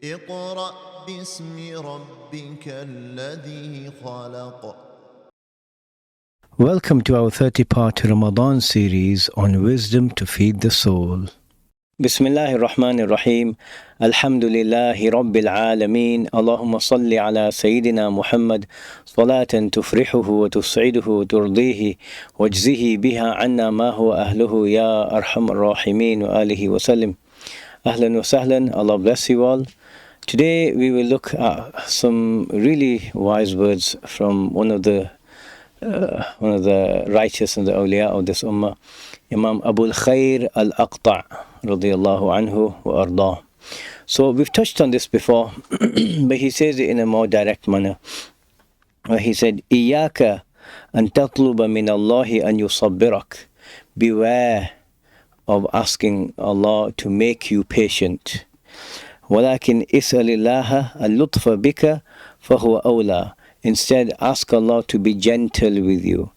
اقرأ باسم ربك الذي خلق. Welcome to our 30-part Ramadan series on wisdom to feed the soul. Bismillahir Rahmanir Rahim. Alhamdulillahi Rabbil Alameen. Allahumma salli ala Sayyidina Muhammad salatan tufrihuhu wa tus'iduhu wa turdihi wajzihi biha anna ma huwa ahluhu ya arhamar rahimin wa alihi wa sallim. Ahlan wa sahlan. Allah bless you all. Today we will look at some really wise words from one of the righteous and the awliya of this ummah, Imam Abu'l-Khayr al-Aqta radiyallahu anhu wa ardah. So we've touched on this before, but he says it in a more direct manner. Where he said, "Iyaka an tatluba min Allahi an yusabbirak." Beware of asking Allah to make you patient. وَلَكِنْ إِسْأَلِ اللَّهَ اللُّطْفَ بِكَ فَهُوَ أَوْلَى. Instead, ask Allah to be gentle with you.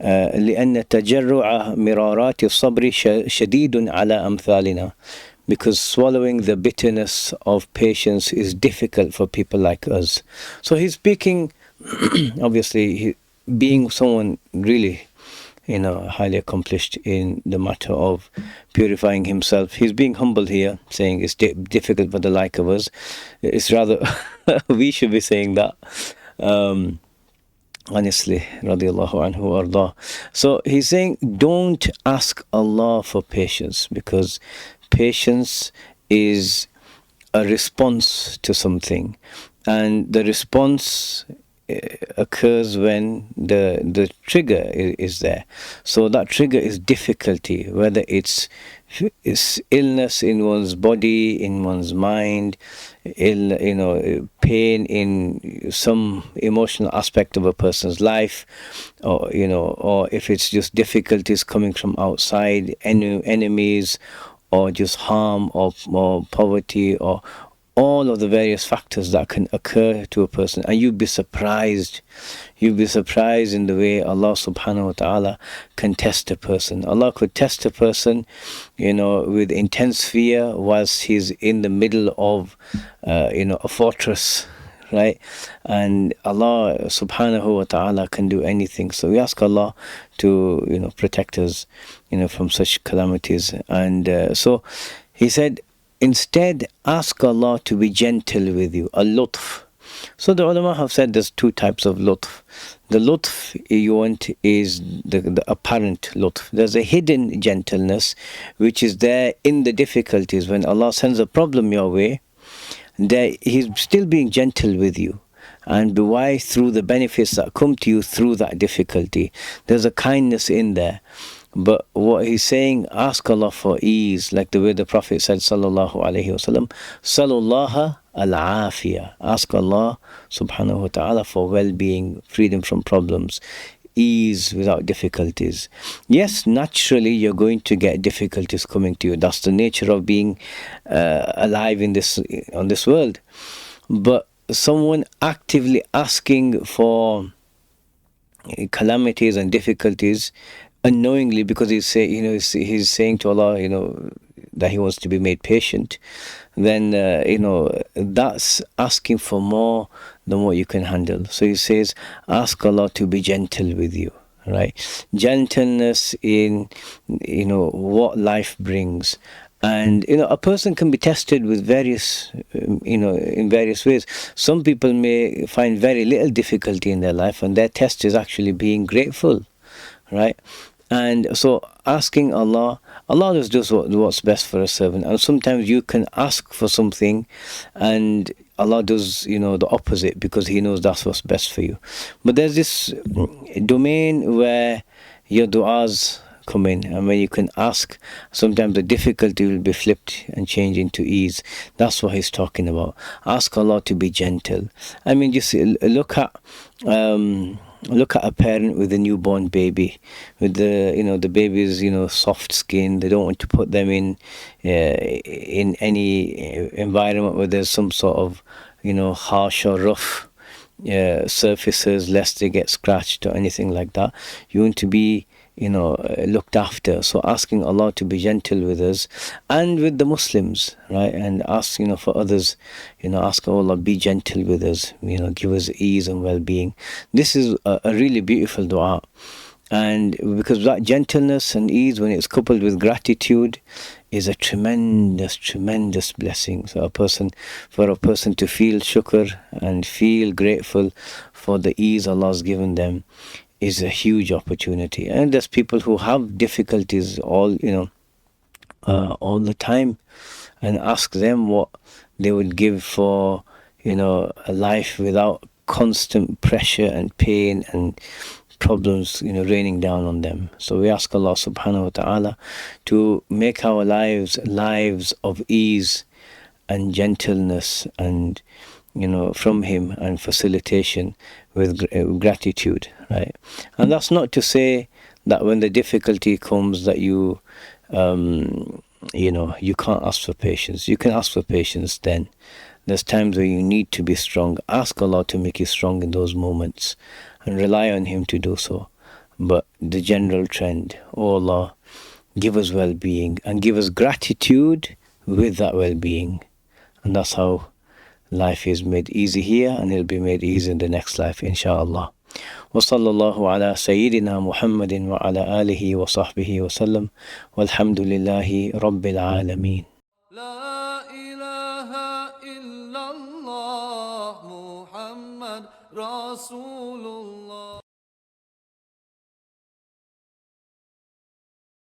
لأن تجرع مرارات الصبر شديد على أمثالنا. Because swallowing the bitterness of patience is difficult for people like us. So he's speaking, obviously, being someone really, highly accomplished in the matter of purifying himself. He's being humble here, saying it's difficult for the like of us. It's rather, we should be saying that. Honestly, radiallahu anhu arda. So he's saying, don't ask Allah for patience, because patience is a response to something, and the response occurs when the trigger is there. So that trigger is difficulty, whether it's illness in one's body, in one's mind, pain in some emotional aspect of a person's life, or if it's just difficulties coming from outside, enemies, or just harm, or poverty, or all of the various factors that can occur to a person. And you'd be surprised in the way Allah subhanahu wa ta'ala can test a person. Allah could test a person with intense fear whilst he's in the middle of a fortress, right? And Allah subhanahu wa ta'ala can do anything. So we ask Allah to protect us from such calamities. And so he said, instead, ask Allah to be gentle with you. Al-Lutf. So the ulama have said there's two types of Lutf. The Lutf you want is the apparent Lutf. There's a hidden gentleness which is there in the difficulties. When Allah sends a problem your way, He's still being gentle with you. And be wise through the benefits that come to you through that difficulty. There's a kindness in there. But what he's saying, ask Allah for ease, like the way the Prophet said, sallallahu alaihi wasallam, sallallahu al-afiyah. Ask Allah subhanahu wa ta'ala for well-being, freedom from problems, ease without difficulties. Yes, naturally you're going to get difficulties coming to you. That's the nature of being alive on this world. But someone actively asking for calamities and difficulties unknowingly, because he's saying to Allah, that he wants to be made patient, then that's asking for more than what you can handle. So he says, ask Allah to be gentle with you, right? Gentleness in what life brings. And a person can be tested with various in various ways. Some people may find very little difficulty in their life, and their test is actually being grateful, right? And so asking Allah just does what's best for a servant. And sometimes you can ask for something and Allah does the opposite, because He knows that's what's best for you. But there's this domain where your du'as come in, and when you can ask, sometimes the difficulty will be flipped and changed into ease. That's what he's talking about. Ask Allah to be gentle. I mean, just look at a parent with a newborn baby, with the baby's soft skin. They don't want to put them in any environment where there's some sort of harsh or rough surfaces, lest they get scratched or anything like that. You want to be looked after. So asking Allah to be gentle with us and with the Muslims, right? And ask, for others, ask Allah, be gentle with us, give us ease and well-being. This is a really beautiful dua. And because that gentleness and ease, when it's coupled with gratitude, is a tremendous, tremendous blessing. So for a person to feel shukr and feel grateful for the ease Allah's given them is a huge opportunity. And there's people who have difficulties all the time, and ask them what they would give for, a life without constant pressure and pain and problems, raining down on them. So we ask Allah subhanahu wa ta'ala to make our lives of ease and gentleness and, from Him, and facilitation with gratitude, right? And that's not to say that when the difficulty comes that you can't ask for patience. You can ask for patience then. There's times where you need to be strong. Ask Allah to make you strong in those moments and rely on Him to do so. But the general trend, oh Allah, give us well-being and give us gratitude with that well-being. And that's how life is made easy here, and it'll be made easy in the next life, inshallah. وصلى الله على سيدنا محمد وعلى آله وصحبه وسلم والحمد لله رب العالمين. لا إله إلا الله محمد رسول الله.